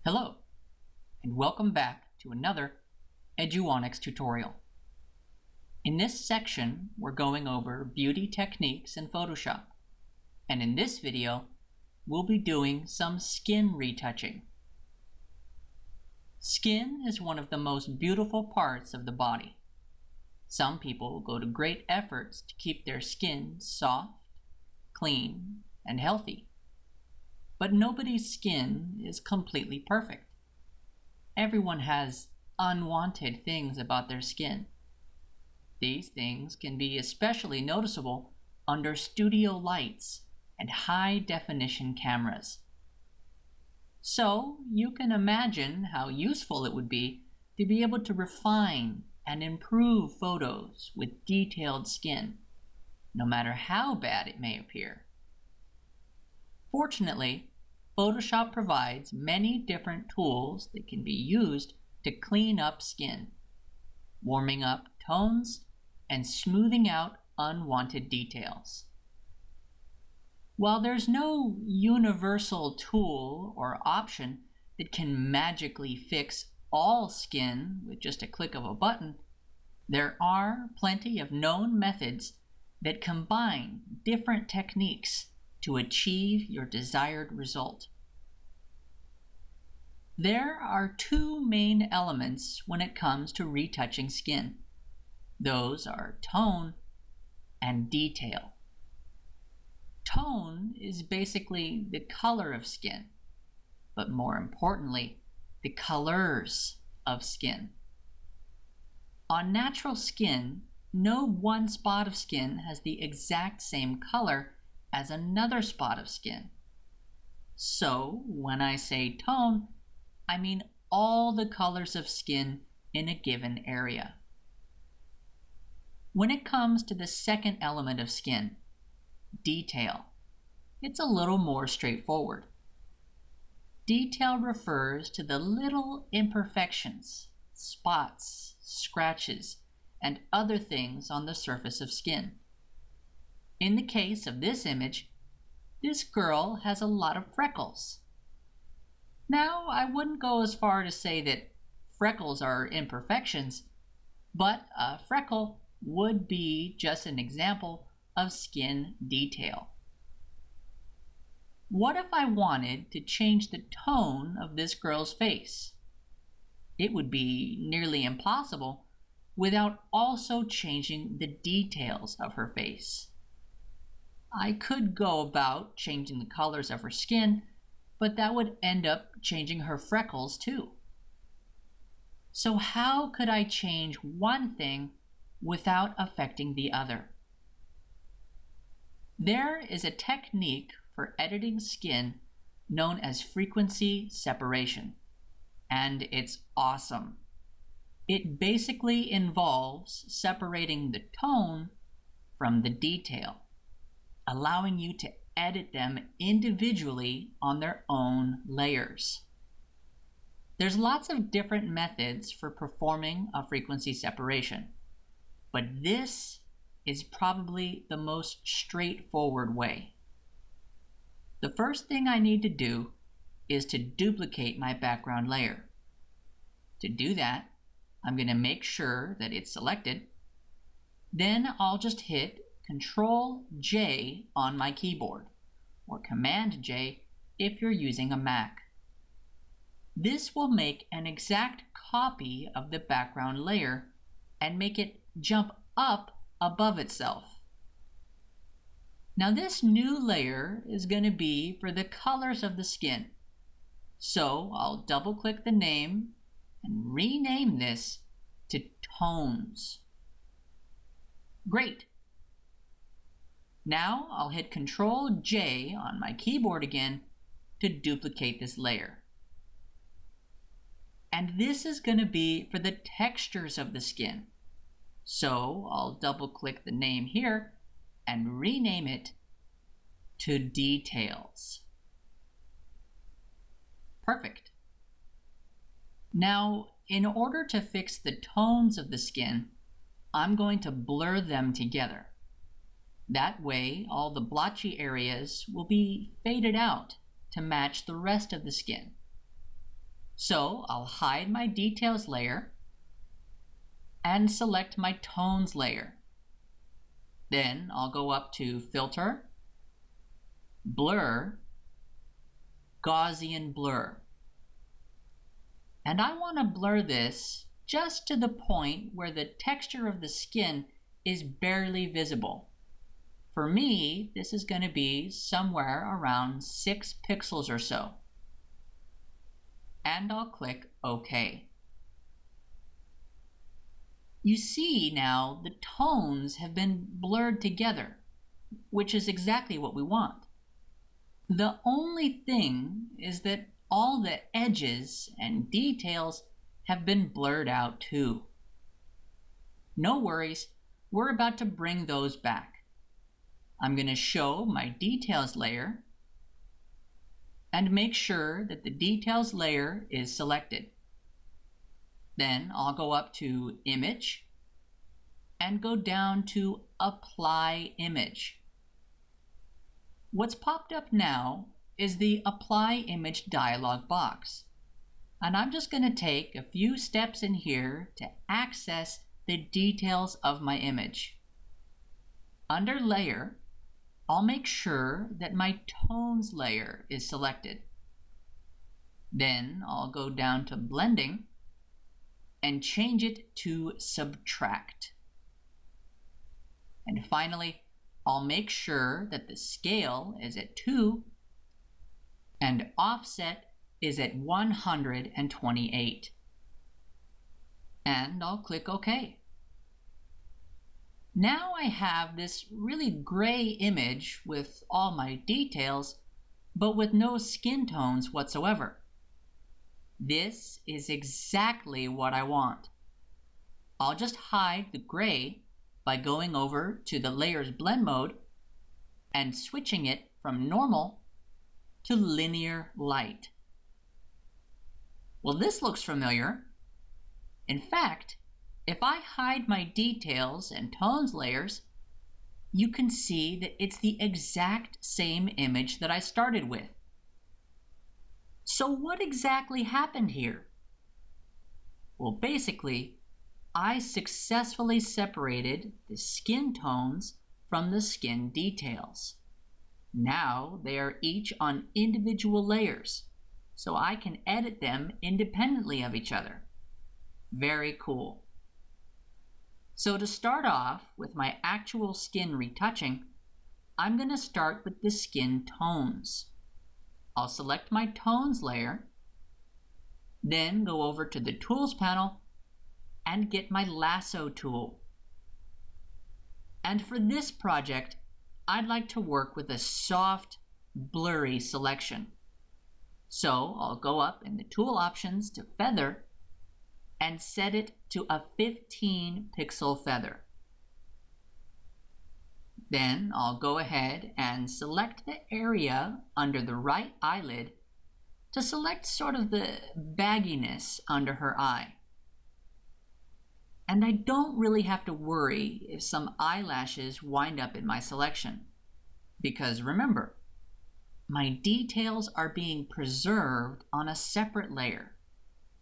Hello, and welcome back to another Eduonics tutorial. In this section, we're going over beauty techniques in Photoshop. And in this video, we'll be doing some skin retouching. Skin is one of the most beautiful parts of the body. Some people go to great efforts to keep their skin soft, clean, and healthy. But nobody's skin is completely perfect. Everyone has unwanted things about their skin. These things can be especially noticeable under studio lights and high-definition cameras. So you can imagine how useful it would be to be able to refine and improve photos with detailed skin, no matter how bad it may appear. Fortunately, Photoshop provides many different tools that can be used to clean up skin, warming up tones, and smoothing out unwanted details. While there's no universal tool or option that can magically fix all skin with just a click of a button, there are plenty of known methods that combine different techniques to achieve your desired result. There are two main elements when it comes to retouching skin. Those are tone and detail. Tone is basically the color of skin, but more importantly, the colors of skin. On natural skin, no one spot of skin has the exact same color as another spot of skin. So, when I say tone, I mean all the colors of skin in a given area. When it comes to the second element of skin, detail, it's a little more straightforward. Detail refers to the little imperfections, spots, scratches, and other things on the surface of skin. In the case of this image, this girl has a lot of freckles. Now, I wouldn't go as far to say that freckles are imperfections, but a freckle would be just an example of skin detail. What if I wanted to change the tone of this girl's face? It would be nearly impossible without also changing the details of her face. I could go about changing the colors of her skin, but that would end up changing her freckles too. So how could I change one thing without affecting the other? There is a technique for editing skin known as frequency separation, and it's awesome. It basically involves separating the tone from the detail, allowing you to edit them individually on their own layers. There's lots of different methods for performing a frequency separation, but this is probably the most straightforward way. The first thing I need to do is to duplicate my background layer. To do that, I'm going to make sure that it's selected. Then I'll just hit Control-J on my keyboard, or Command-J if you're using a Mac. This will make an exact copy of the background layer and make it jump up above itself. Now this new layer is going to be for the colors of the skin. So I'll double-click the name and rename this to Tones. Great! Now I'll hit Control-J on my keyboard again to duplicate this layer. And this is going to be for the textures of the skin. So I'll double-click the name here and rename it to Details. Perfect. Now, in order to fix the tones of the skin, I'm going to blur them together. That way, all the blotchy areas will be faded out to match the rest of the skin. So I'll hide my details layer and select my tones layer. Then I'll go up to Filter, Blur, Gaussian Blur. And I want to blur this just to the point where the texture of the skin is barely visible. For me, this is going to be somewhere around 6 pixels or so. And I'll click OK. You see now the tones have been blurred together, which is exactly what we want. The only thing is that all the edges and details have been blurred out too. No worries, we're about to bring those back. I'm going to show my details layer and make sure that the details layer is selected. Then I'll go up to Image and go down to Apply Image. What's popped up now is the Apply Image dialog box. And I'm just going to take a few steps in here to access the details of my image. Under Layer, I'll make sure that my Tones layer is selected. Then I'll go down to Blending and change it to Subtract. And finally, I'll make sure that the scale is at 2 and offset is at 128. And I'll click OK. Now I have this really gray image with all my details, but with no skin tones whatsoever. This is exactly what I want. I'll just hide the gray by going over to the Layers Blend mode and switching it from normal to linear light. Well, this looks familiar. In fact, if I hide my details and tones layers, you can see that it's the exact same image that I started with. So what exactly happened here? Well, basically, I successfully separated the skin tones from the skin details. Now they are each on individual layers, so I can edit them independently of each other. Very cool. So to start off with my actual skin retouching, I'm going to start with the skin tones. I'll select my tones layer, then go over to the Tools panel and get my lasso tool. And for this project, I'd like to work with a soft, blurry selection. So I'll go up in the tool options to Feather and set it to a 15 pixel feather. Then I'll go ahead and select the area under the right eyelid to select sort of the bagginess under her eye. And I don't really have to worry if some eyelashes wind up in my selection, because remember, my details are being preserved on a separate layer.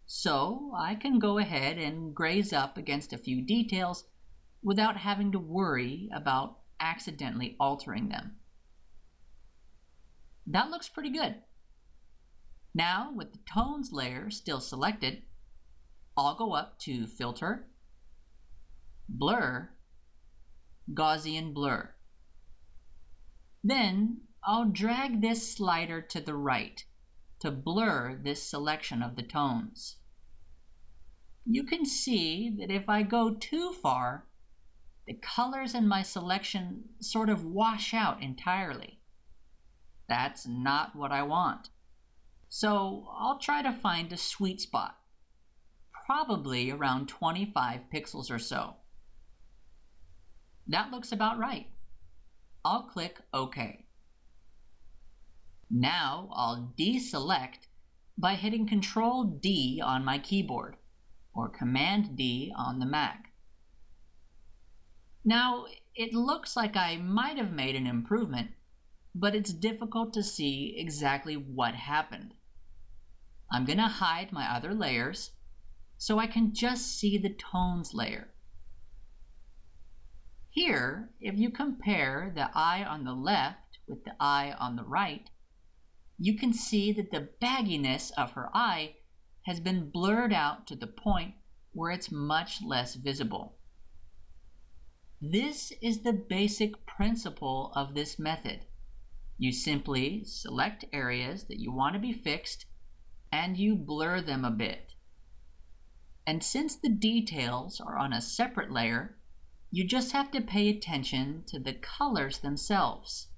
So I can go ahead and graze up against a few details without having to worry about accidentally altering them. That looks pretty good. Now, with the tones layer still selected, I'll go up to Filter, Blur, Gaussian Blur. Then I'll drag this slider to the right to blur this selection of the tones. You can see that if I go too far, the colors in my selection sort of wash out entirely. That's not what I want. So I'll try to find a sweet spot, probably around 25 pixels or so. That looks about right. I'll click OK. Now I'll deselect by hitting Ctrl D on my keyboard, or Command D on the Mac. Now, it looks like I might have made an improvement, but it's difficult to see exactly what happened. I'm going to hide my other layers so I can just see the tones layer. Here, if you compare the eye on the left with the eye on the right, you can see that the bagginess of her eye has been blurred out to the point where it's much less visible. This is the basic principle of this method. You simply select areas that you want to be fixed and you blur them a bit. And since the details are on a separate layer, you just have to pay attention to the colors themselves.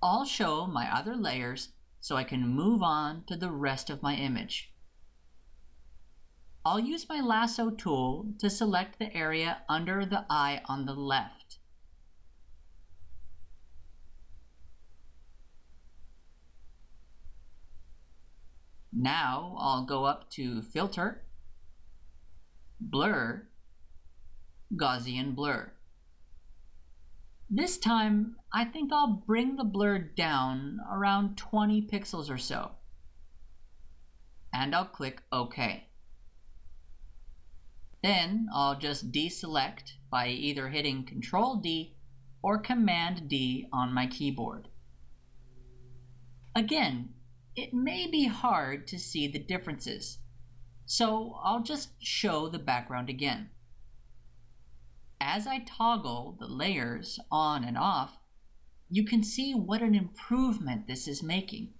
I'll show my other layers so I can move on to the rest of my image. I'll use my lasso tool to select the area under the eye on the left. Now I'll go up to Filter, Blur, Gaussian Blur. This time, I think I'll bring the blur down around 20 pixels or so. And I'll click OK. Then I'll just deselect by either hitting Ctrl D or Command D on my keyboard. Again, it may be hard to see the differences, so I'll just show the background again. As I toggle the layers on and off, you can see what an improvement this is making,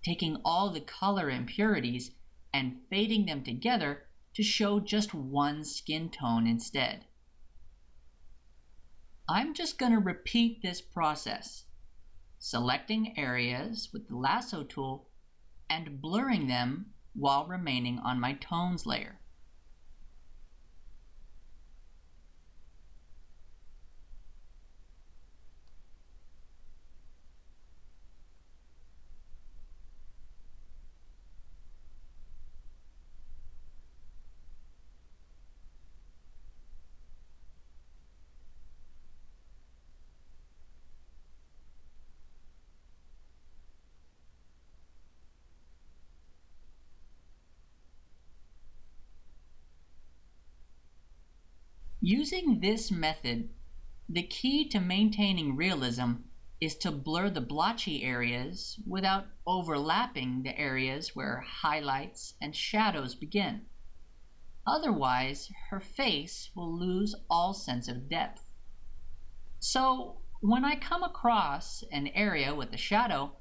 taking all the color impurities and fading them together to show just one skin tone instead. I'm just going to repeat this process, selecting areas with the lasso tool and blurring them while remaining on my tones layer. Using this method, the key to maintaining realism is to blur the blotchy areas without overlapping the areas where highlights and shadows begin. Otherwise, her face will lose all sense of depth. So, when I come across an area with a shadow,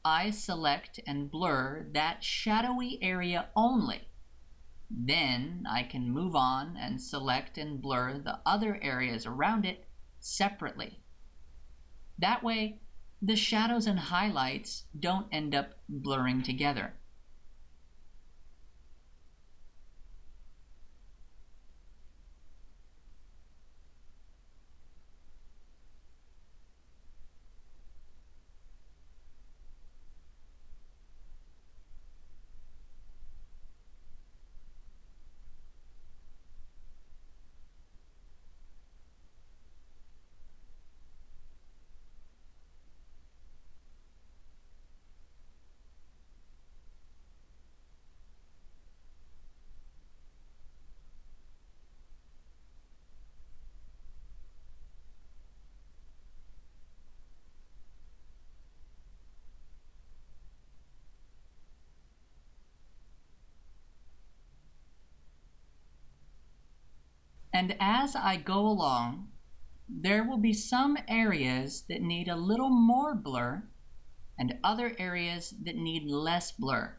I select and blur that shadowy area only. Then I can move on and select and blur the other areas around it separately. That way, the shadows and highlights don't end up blurring together. And as I go along, there will be some areas that need a little more blur and other areas that need less blur.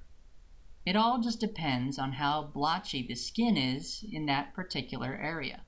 It all just depends on how blotchy the skin is in that particular area.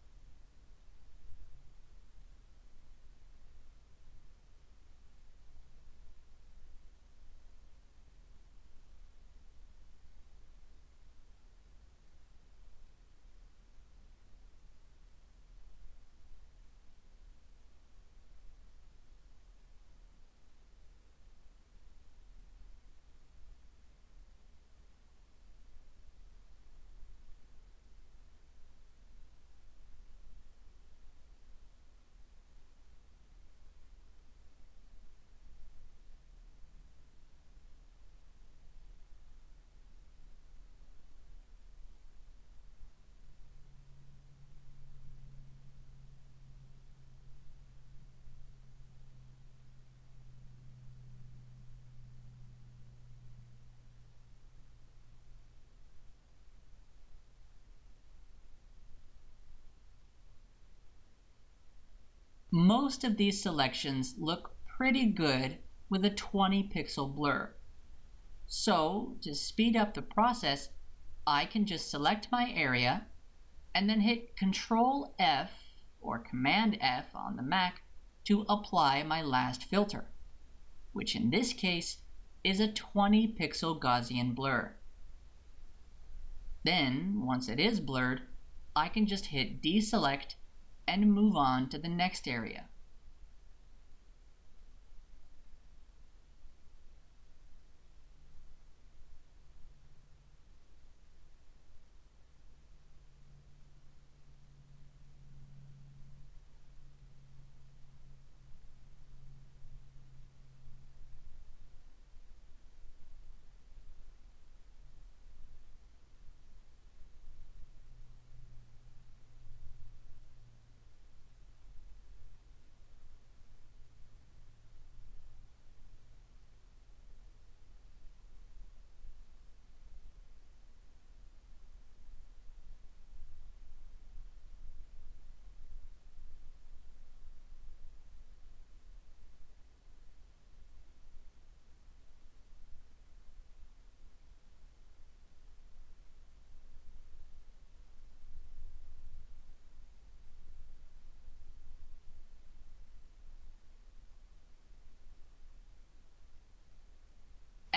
most of these selections look pretty good with a 20 pixel blur. So to speed up the process, I can just select my area and then hit Control F or Command F on the Mac to apply my last filter, which in this case is a 20 pixel Gaussian blur. Then, once it is blurred, I can just hit Deselect and move on to the next area.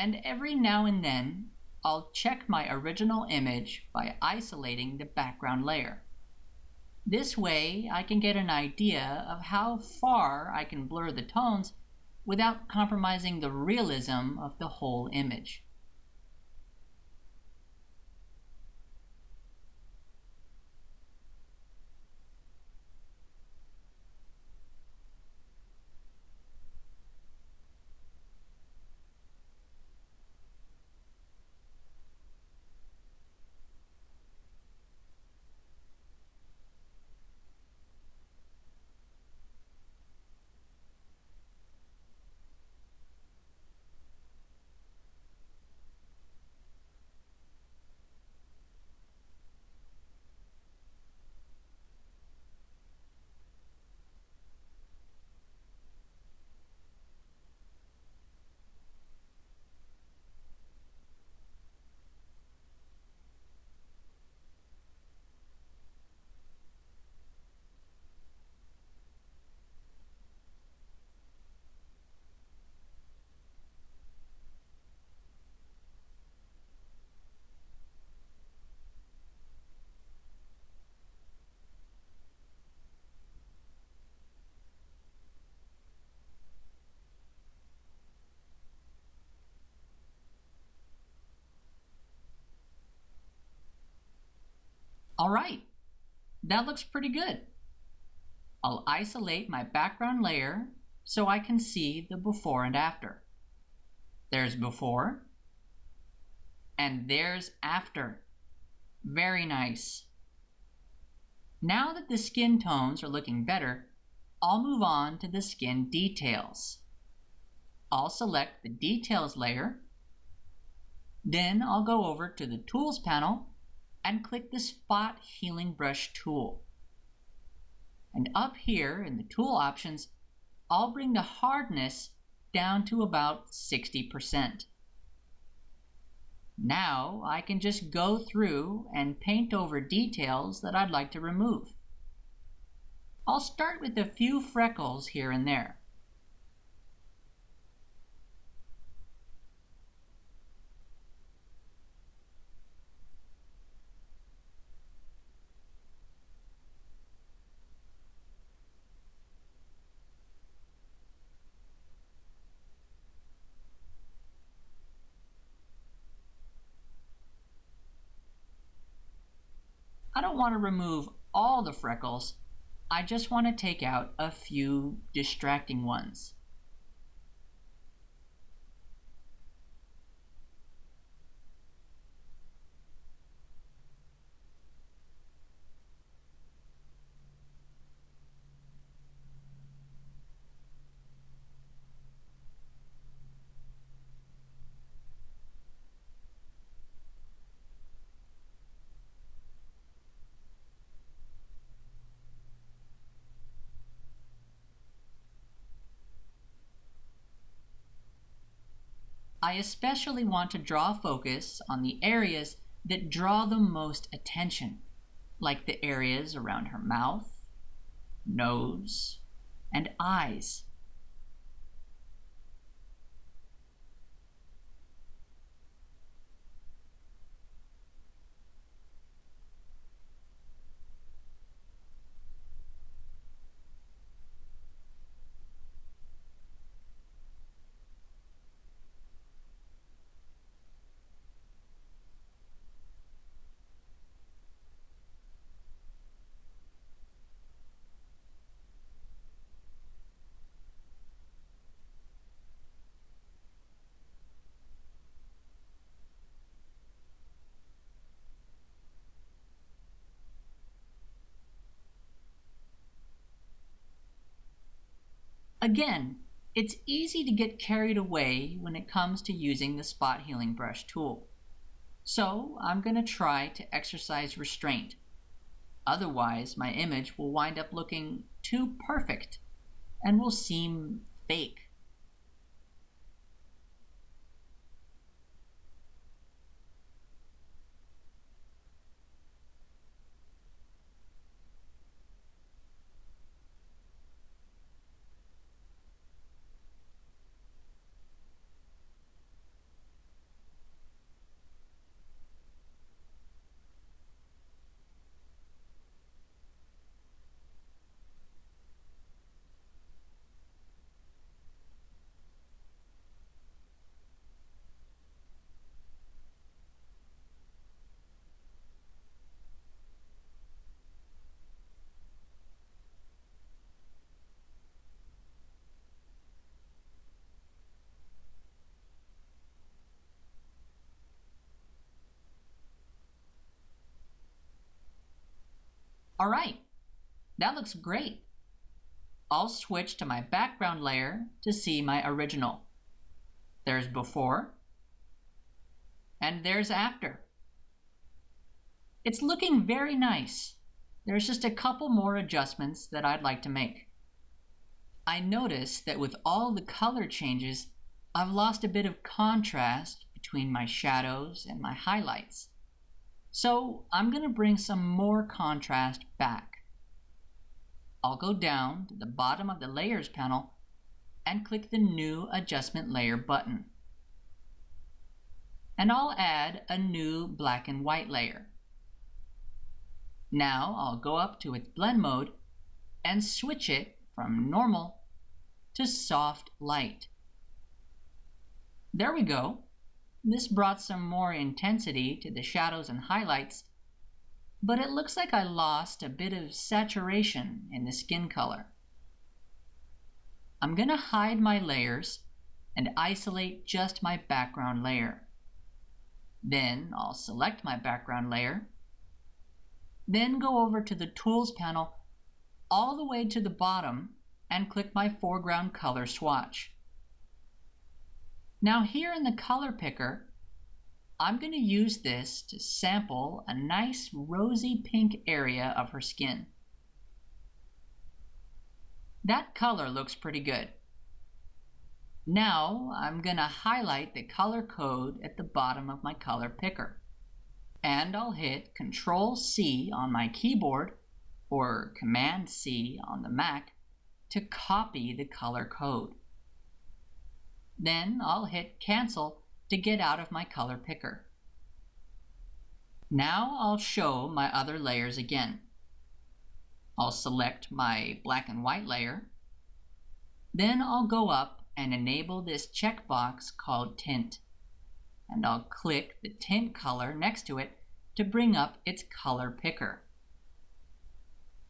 And every now and then, I'll check my original image by isolating the background layer. This way, I can get an idea of how far I can blur the tones without compromising the realism of the whole image. All right, that looks pretty good. I'll isolate my background layer so I can see the before and after. There's before, and there's after. Very nice. Now that the skin tones are looking better, I'll move on to the skin details. I'll select the details layer, then I'll go over to the Tools panel and click the Spot Healing Brush tool. And up here in the tool options, I'll bring the hardness down to about 60%. Now I can just go through and paint over details that I'd like to remove. I'll start with a few freckles here and there. I don't want to remove all the freckles, I just want to take out a few distracting ones. I especially want to draw focus on the areas that draw the most attention, like the areas around her mouth, nose, and eyes. Again, it's easy to get carried away when it comes to using the spot healing brush tool. So I'm going to try to exercise restraint. Otherwise, my image will wind up looking too perfect and will seem fake. All right, that looks great. I'll switch to my background layer to see my original. There's before, and there's after. It's looking very nice. There's just a couple more adjustments that I'd like to make. I notice that with all the color changes, I've lost a bit of contrast between my shadows and my highlights. So I'm going to bring some more contrast back. I'll go down to the bottom of the Layers panel and click the New Adjustment Layer button. And I'll add a new black and white layer. Now I'll go up to its blend mode and switch it from normal to soft light. There we go. This brought some more intensity to the shadows and highlights, but it looks like I lost a bit of saturation in the skin color. I'm going to hide my layers and isolate just my background layer. Then I'll select my background layer, then go over to the Tools panel all the way to the bottom and click my foreground color swatch. Now here in the color picker, I'm going to use this to sample a nice rosy pink area of her skin. That color looks pretty good. Now I'm going to highlight the color code at the bottom of my color picker. And I'll hit Control-C on my keyboard or Command-C on the Mac to copy the color code. Then I'll hit Cancel to get out of my color picker. Now I'll show my other layers again. I'll select my black and white layer. Then I'll go up and enable this checkbox called Tint. And I'll click the tint color next to it to bring up its color picker.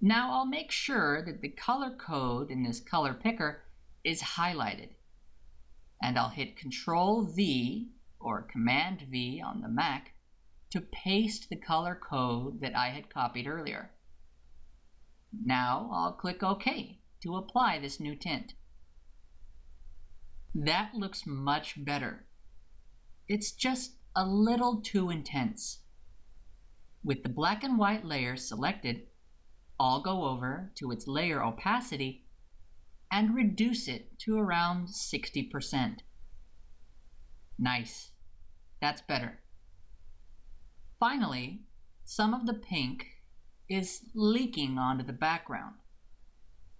Now I'll make sure that the color code in this color picker is highlighted. And I'll hit Control-V or Command-V on the Mac to paste the color code that I had copied earlier. Now I'll click OK to apply this new tint. That looks much better. It's just a little too intense. With the black and white layer selected, I'll go over to its layer opacity and reduce it to around 60%. Nice. That's better. Finally, some of the pink is leaking onto the background.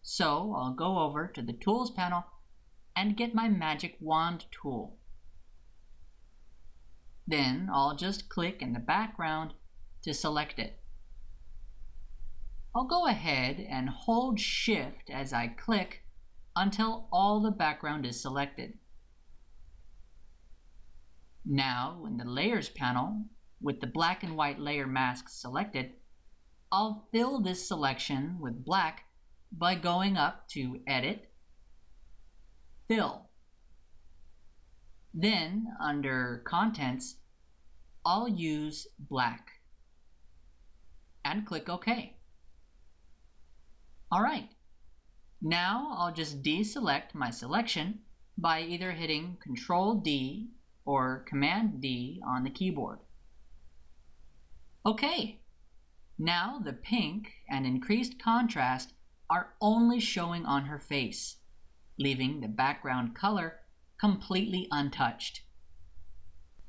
So I'll go over to the Tools panel and get my Magic Wand tool. Then I'll just click in the background to select it. I'll go ahead and hold Shift as I click until all the background is selected. Now, in the Layers panel, with the black and white layer mask selected, I'll fill this selection with black by going up to Edit, Fill. Then, under Contents, I'll use black and click OK. Alright, now I'll just deselect my selection by either hitting Ctrl D or Command D on the keyboard. Okay, now the pink and increased contrast are only showing on her face, leaving the background color completely untouched.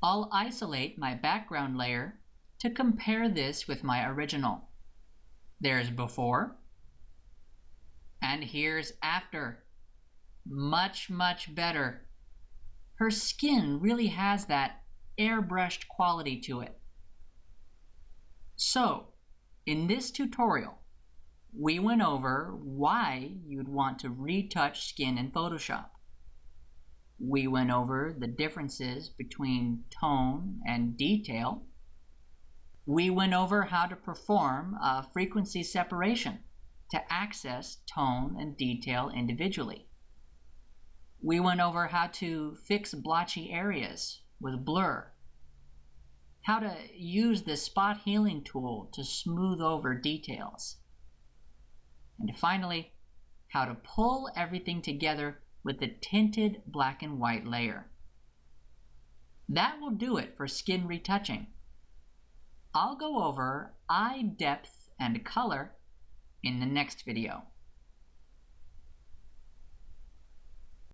I'll isolate my background layer to compare this with my original. There's before, and here's after. Much, much better. Her skin really has that airbrushed quality to it. So, in this tutorial, we went over why you'd want to retouch skin in Photoshop. We went over the differences between tone and detail. We went over how to perform a frequency separation to access tone and detail individually. We went over how to fix blotchy areas with blur, how to use the spot healing tool to smooth over details, and finally, how to pull everything together with the tinted black and white layer. That will do it for skin retouching. I'll go over eye depth and color in the next video.